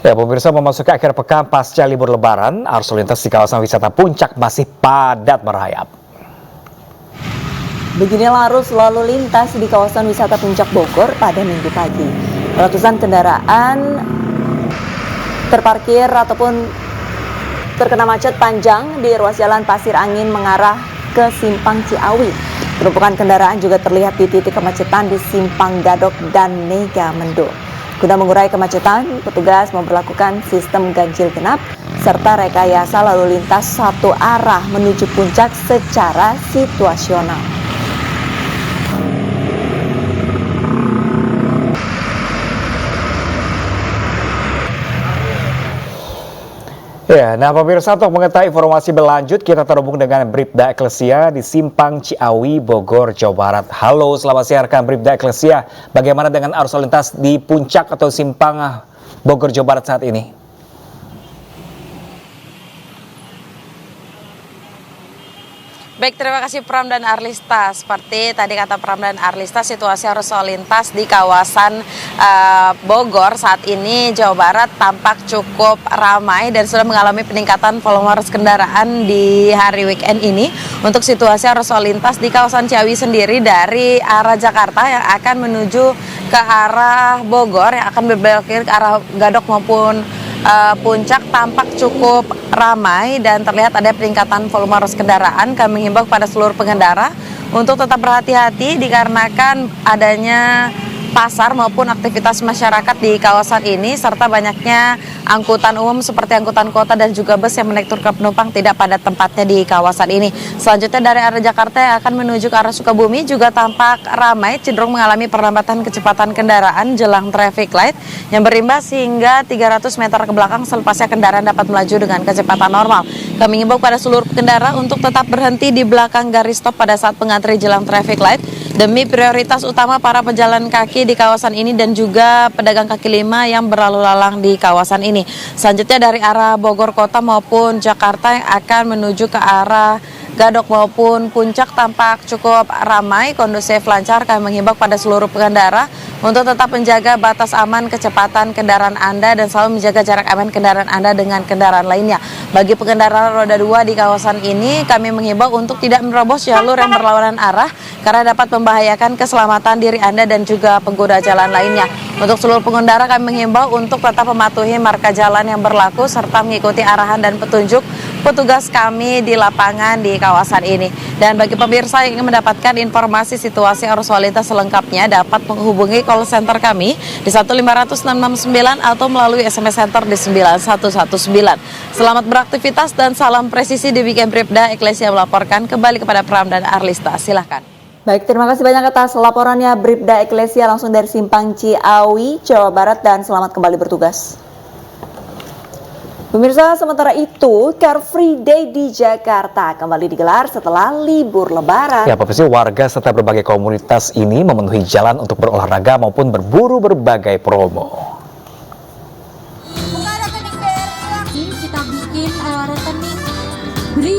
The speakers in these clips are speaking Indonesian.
Ya, pemirsa, memasuki akhir pekan pasca libur Lebaran, arus lalu lintas di kawasan wisata Puncak masih padat merayap. Beginilah arus lalu lintas di kawasan wisata Puncak Bogor pada Minggu pagi. Ratusan kendaraan terparkir ataupun terkena macet panjang di ruas jalan Pasir Angin mengarah ke Simpang Ciawi. Penumpukan kendaraan juga terlihat di titik kemacetan di Simpang Gadok dan Megamendung. Guna mengurai kemacetan, petugas memberlakukan sistem ganjil genap serta rekayasa lalu lintas satu arah menuju puncak secara situasional. Ya, nah pemirsa, untuk mengetahui informasi berlanjut, kita terhubung dengan Bribda Eklesia di Simpang Ciawi, Bogor, Jawa Barat. Halo, selamat siang Bribda Eklesia. Bagaimana dengan arus lalu lintas di puncak atau Simpang Bogor, Jawa Barat saat ini? Baik, terima kasih Pram dan Arlista. Seperti tadi kata Pram dan Arlista, situasi arus lalu lintas di kawasan Bogor saat ini Jawa Barat tampak cukup ramai dan sudah mengalami peningkatan volume arus kendaraan di hari weekend ini. Untuk situasi arus lalu lintas di kawasan Ciawi sendiri dari arah Jakarta yang akan menuju ke arah Bogor, yang akan berbelok kiri ke arah Gadok maupun Puncak tampak cukup ramai dan terlihat ada peningkatan volume arus kendaraan. Kami menghimbau kepada seluruh pengendara untuk tetap berhati-hati dikarenakan adanya pasar maupun aktivitas masyarakat di kawasan ini serta banyaknya angkutan umum seperti angkutan kota dan juga bus yang menaikturkan penumpang tidak pada tempatnya di kawasan ini. Selanjutnya dari arah Jakarta yang akan menuju ke arah Sukabumi juga tampak ramai, cenderung mengalami perlambatan kecepatan kendaraan jelang traffic light yang berimbas hingga 300 meter ke belakang selepasnya kendaraan dapat melaju dengan kecepatan normal. Kami mengimbau pada seluruh pengendara untuk tetap berhenti di belakang garis stop pada saat mengantri jelang traffic light demi prioritas utama para pejalan kaki di kawasan ini dan juga pedagang kaki lima yang berlalu lalang di kawasan ini. Selanjutnya dari arah Bogor Kota maupun Jakarta yang akan menuju ke arah Gadok maupun Puncak tampak cukup ramai, kondusif, lancar. Kami menghimbau pada seluruh pengendara untuk tetap menjaga batas aman kecepatan kendaraan Anda dan selalu menjaga jarak aman kendaraan Anda dengan kendaraan lainnya. Bagi pengendara roda 2 di kawasan ini, kami menghimbau untuk tidak menerobos jalur yang berlawanan arah karena dapat membahayakan keselamatan diri Anda dan juga pengguna jalan lainnya. Untuk seluruh pengendara kami menghimbau untuk tetap mematuhi marka jalan yang berlaku serta mengikuti arahan dan petunjuk petugas kami di lapangan di kawasan ini. Dan bagi pemirsa yang ingin mendapatkan informasi situasi arus lalu lintas selengkapnya dapat menghubungi call center kami di 1500669 atau melalui SMS center di 9119. Selamat beraktivitas dan salam presisi di Weekend Bribda Eklesia melaporkan kembali kepada Pram dan Arlista. Silahkan. Baik, terima kasih banyak atas laporannya Bribda Eklesia langsung dari Simpang Ciawi, Jawa Barat, dan selamat kembali bertugas. Pemirsa, sementara itu, Car Free Day di Jakarta kembali digelar setelah libur Lebaran. Ya, pemirsa, warga serta berbagai komunitas ini memenuhi jalan untuk berolahraga maupun berburu berbagai promo. Buka rekening BRI, kita bikin rekening BRI.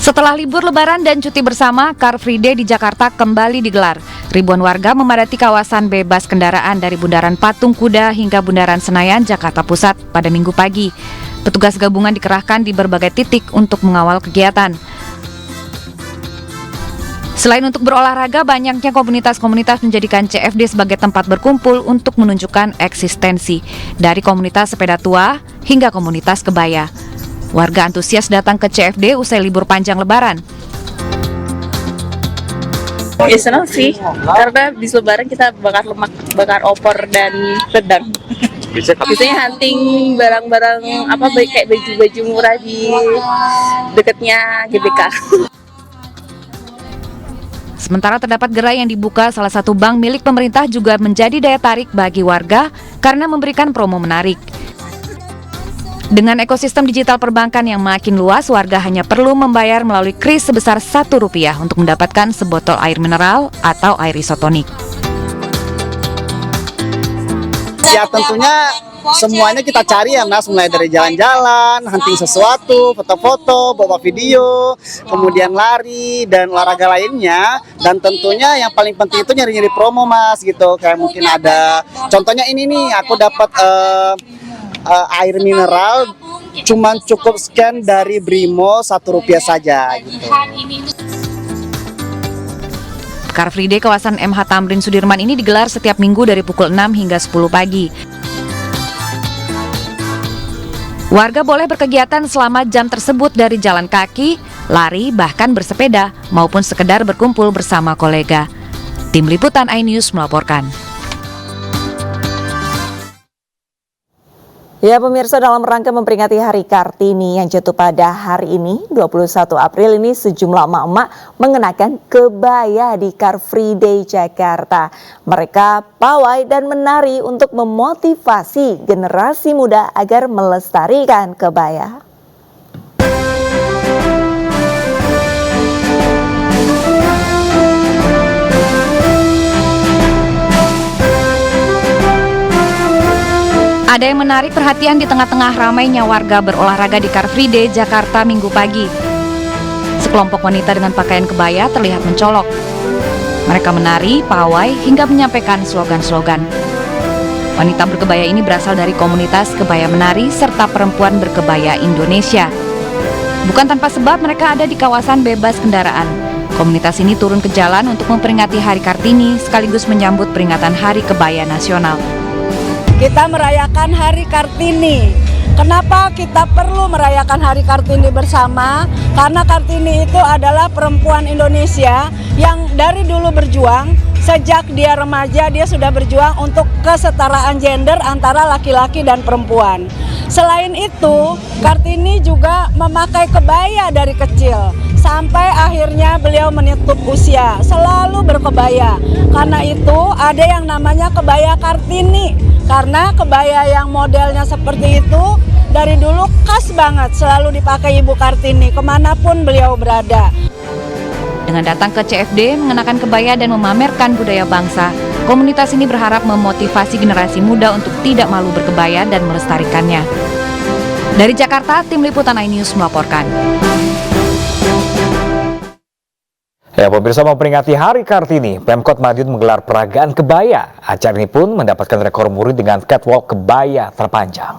Setelah libur Lebaran dan cuti bersama, Car Free Day di Jakarta kembali digelar. Ribuan warga memadati kawasan bebas kendaraan dari Bundaran Patung Kuda hingga Bundaran Senayan, Jakarta Pusat pada Minggu pagi. Petugas gabungan dikerahkan di berbagai titik untuk mengawal kegiatan. Selain untuk berolahraga, banyaknya komunitas-komunitas menjadikan CFD sebagai tempat berkumpul untuk menunjukkan eksistensi. Dari komunitas sepeda tua hingga komunitas kebaya. Warga antusias datang ke CFD usai libur panjang Lebaran. Ya senang sih, karena di Lebaran kita bakar lemak, bakar opor dan rendang. Biasanya hunting barang-barang kayak baju-baju murah di dekatnya GBK. Sementara terdapat gerai yang dibuka salah satu bank milik pemerintah juga menjadi daya tarik bagi warga karena memberikan promo menarik. Dengan ekosistem digital perbankan yang makin luas, warga hanya perlu membayar melalui kris sebesar Rp1 untuk mendapatkan sebotol air mineral atau air isotonik. Ya tentunya semuanya kita cari ya Mas, mulai dari jalan-jalan, hunting sesuatu, foto-foto, bawa video, kemudian lari dan olahraga lainnya, dan tentunya yang paling penting itu nyari-nyari promo Mas gitu. Kayak mungkin ada contohnya ini nih, aku dapat air mineral cuman cukup scan dari Brimo Rp1 saja gitu. Car Free Day kawasan MH Tamrin Sudirman ini digelar setiap minggu dari pukul 6 hingga 10 pagi. Warga boleh berkegiatan selama jam tersebut dari jalan kaki, lari, bahkan bersepeda, maupun sekedar berkumpul bersama kolega. Tim Liputan iNews melaporkan. Ya pemirsa, dalam rangka memperingati Hari Kartini yang jatuh pada hari ini, 21 April ini, sejumlah emak-emak mengenakan kebaya di Car Free Day Jakarta. Mereka pawai dan menari untuk memotivasi generasi muda agar melestarikan kebaya. Ada yang menarik perhatian di tengah-tengah ramainya warga berolahraga di Car Free Day Jakarta Minggu pagi. Sekelompok wanita dengan pakaian kebaya terlihat mencolok. Mereka menari, pawai, hingga menyampaikan slogan-slogan. Wanita berkebaya ini berasal dari komunitas kebaya menari serta perempuan berkebaya Indonesia. Bukan tanpa sebab mereka ada di kawasan bebas kendaraan. Komunitas ini turun ke jalan untuk memperingati Hari Kartini sekaligus menyambut peringatan Hari Kebaya Nasional. Kita merayakan Hari Kartini. Kenapa kita perlu merayakan Hari Kartini bersama? Karena Kartini itu adalah perempuan Indonesia yang dari dulu berjuang. Sejak dia remaja, dia sudah berjuang untuk kesetaraan gender antara laki-laki dan perempuan. Selain itu, Kartini juga memakai kebaya dari kecil. Sampai akhirnya beliau menitup usia, selalu berkebaya. Karena itu ada yang namanya kebaya Kartini. Karena kebaya yang modelnya seperti itu dari dulu khas banget, selalu dipakai Ibu Kartini kemanapun beliau berada. Dengan datang ke CFD, mengenakan kebaya dan memamerkan budaya bangsa, komunitas ini berharap memotivasi generasi muda untuk tidak malu berkebaya dan melestarikannya. Dari Jakarta, Tim Liputan iNews melaporkan. Ya, pemirsa, memperingati Hari Kartini, Pemkot Madiun menggelar peragaan kebaya. Acara ini pun mendapatkan rekor muri dengan catwalk kebaya terpanjang.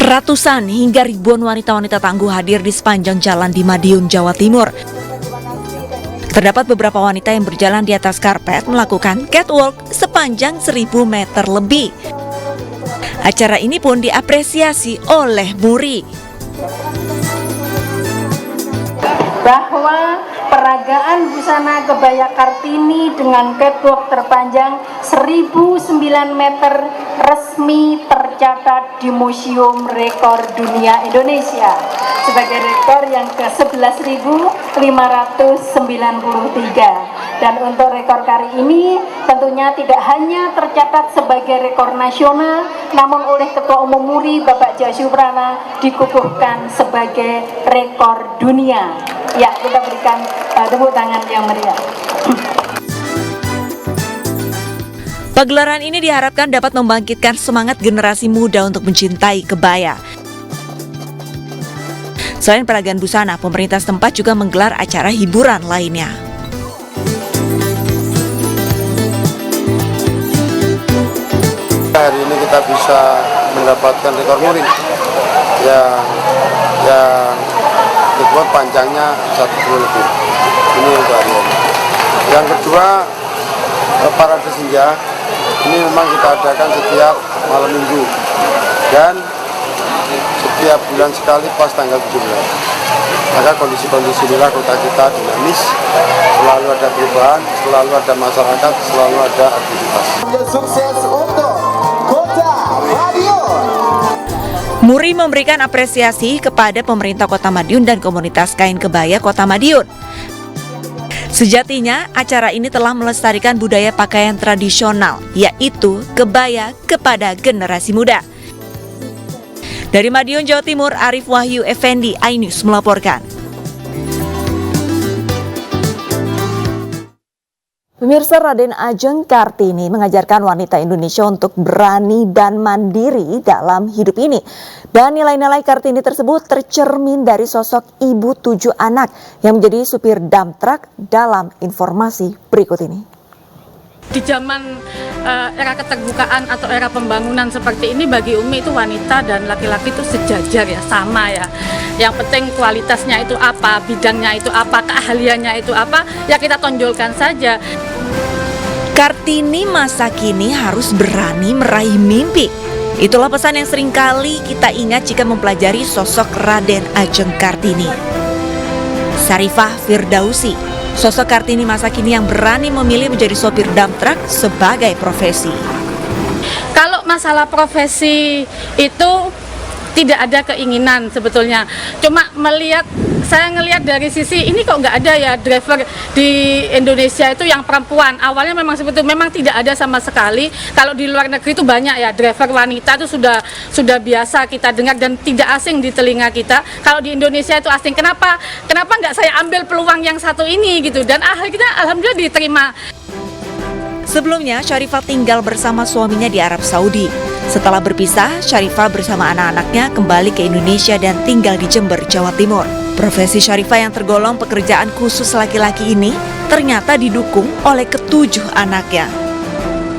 Ratusan hingga ribuan wanita-wanita tangguh hadir di sepanjang jalan di Madiun, Jawa Timur. Terdapat beberapa wanita yang berjalan di atas karpet melakukan catwalk sepanjang 1000 meter lebih. Acara ini pun diapresiasi oleh muri. Bahwa peragaan busana kebaya Kartini dengan catwalk terpanjang 1009 meter resmi tercatat di Museum Rekor Dunia Indonesia sebagai rekor yang ke-11.593. Dan untuk rekor kali ini tentunya tidak hanya tercatat sebagai rekor nasional, namun oleh Ketua Umum MURI Bapak Jasuprana dikukuhkan sebagai rekor dunia. Ya, kita berikan tepuk tangan yang meriah. Pagelaran ini diharapkan dapat membangkitkan semangat generasi muda untuk mencintai kebaya. Selain peragaan busana, pemerintah setempat juga menggelar acara hiburan lainnya. Hari ini kita bisa mendapatkan rekor muri yang dibuat panjangnya 1 kilo lebih. Ini untuk hari ini. Yang kedua, parade senja. Ini memang kita adakan setiap malam minggu dan setiap bulan sekali pas tanggal 17. Maka kondisi-kondisi inilah kota kita dinamis, selalu ada perubahan, selalu ada masyarakat, selalu ada aktivitas. Sukses untuk Kota Madiun. Muri memberikan apresiasi kepada pemerintah Kota Madiun dan komunitas kain kebaya Kota Madiun. Sejatinya, acara ini telah melestarikan budaya pakaian tradisional, yaitu kebaya kepada generasi muda. Dari Madiun, Jawa Timur, Arif Wahyu Effendi, iNews melaporkan. Pemirsa, Raden Ajeng Kartini mengajarkan wanita Indonesia untuk berani dan mandiri dalam hidup ini. Dan nilai-nilai Kartini tersebut tercermin dari sosok ibu 7 anak yang menjadi supir dump truck dalam informasi berikut ini. Di zaman era keterbukaan atau era pembangunan seperti ini, bagi Umi itu wanita dan laki-laki itu sejajar ya, sama ya. Yang penting kualitasnya itu apa, bidangnya itu apa, keahliannya itu apa, ya kita tonjolkan saja. Kartini masa kini harus berani meraih mimpi. Itulah pesan yang seringkali kita ingat jika mempelajari sosok Raden Ajeng Kartini. Sarifah Firdausi, sosok Kartini masa kini yang berani memilih menjadi sopir dump truck sebagai profesi. Kalau masalah profesi itu tidak ada keinginan sebetulnya. Cuma saya ngelihat dari sisi ini kok nggak ada ya driver di Indonesia itu yang perempuan. Awalnya memang sebetulnya memang tidak ada sama sekali. Kalau di luar negeri itu banyak ya driver wanita itu sudah biasa kita dengar dan tidak asing di telinga kita. Kalau di Indonesia itu asing. Kenapa nggak saya ambil peluang yang satu ini gitu, dan akhirnya alhamdulillah diterima. Sebelumnya, Syarifah tinggal bersama suaminya di Arab Saudi. Setelah berpisah, Syarifah bersama anak-anaknya kembali ke Indonesia dan tinggal di Jember, Jawa Timur. Profesi Syarifah yang tergolong pekerjaan khusus laki-laki ini ternyata didukung oleh ke-7 anaknya.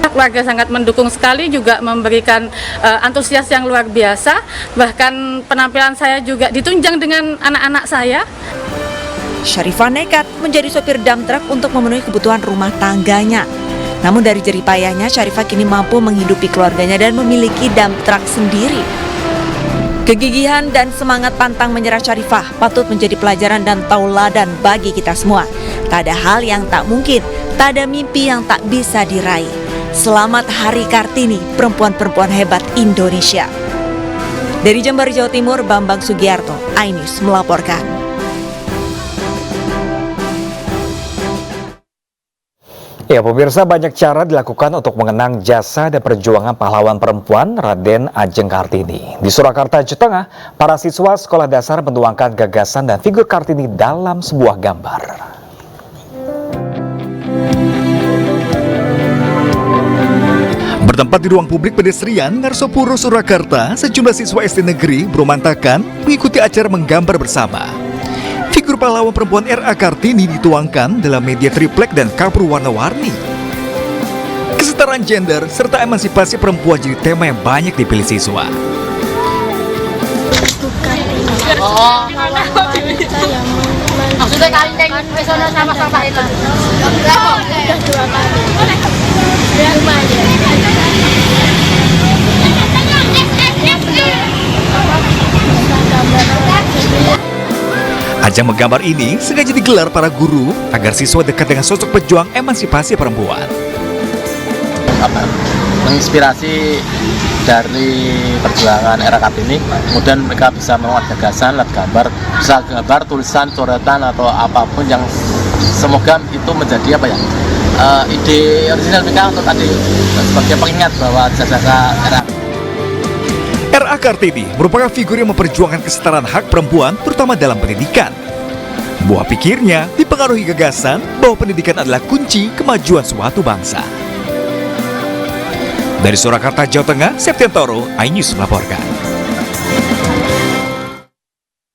Keluarga sangat mendukung sekali, juga memberikan antusias yang luar biasa. Bahkan penampilan saya juga ditunjang dengan anak-anak saya. Syarifah nekat menjadi sopir dump truck untuk memenuhi kebutuhan rumah tangganya. Namun dari jerih payahnya, Syarifah kini mampu menghidupi keluarganya dan memiliki dump truck sendiri. Kegigihan dan semangat pantang menyerah Syarifah patut menjadi pelajaran dan tauladan bagi kita semua. Tak ada hal yang tak mungkin, tak ada mimpi yang tak bisa diraih. Selamat Hari Kartini, perempuan-perempuan hebat Indonesia. Dari Jember, Jawa Timur, Bambang Sugiarto, iNews melaporkan. Ya, pemirsa, banyak cara dilakukan untuk mengenang jasa dan perjuangan pahlawan perempuan Raden Ajeng Kartini. Di Surakarta, Jawa Tengah, para siswa sekolah dasar menuangkan gagasan dan figur Kartini dalam sebuah gambar. Bertempat di ruang publik pedestrian Ngarsopuro, Surakarta, sejumlah siswa SD negeri beromantakan mengikuti acara menggambar bersama. Figur pahlawan perempuan R.A. Kartini dituangkan dalam media triplek dan kapur warna-warni. Kesetaraan gender serta emansipasi perempuan jadi tema yang banyak dipilih siswa. Maksudnya kalian sama-sama itu. Ajang menggambar ini sengaja digelar para guru agar siswa dekat dengan sosok pejuang emansipasi perempuan. Menginspirasi dari perjuangan era Kartini, kemudian mereka bisa memuat gagasan, lewat gambar, bisa gambar, tulisan, coretan atau apapun yang semoga itu menjadi ide original mereka untuk tadi sebagai pengingat bahwa jasa-jasa era. R.A. Kartini merupakan figur yang memperjuangkan kesetaraan hak perempuan terutama dalam pendidikan. Buah pikirnya dipengaruhi gagasan bahwa pendidikan adalah kunci kemajuan suatu bangsa. Dari Surakarta, Jawa Tengah, Septiantoro, iNews melaporkan.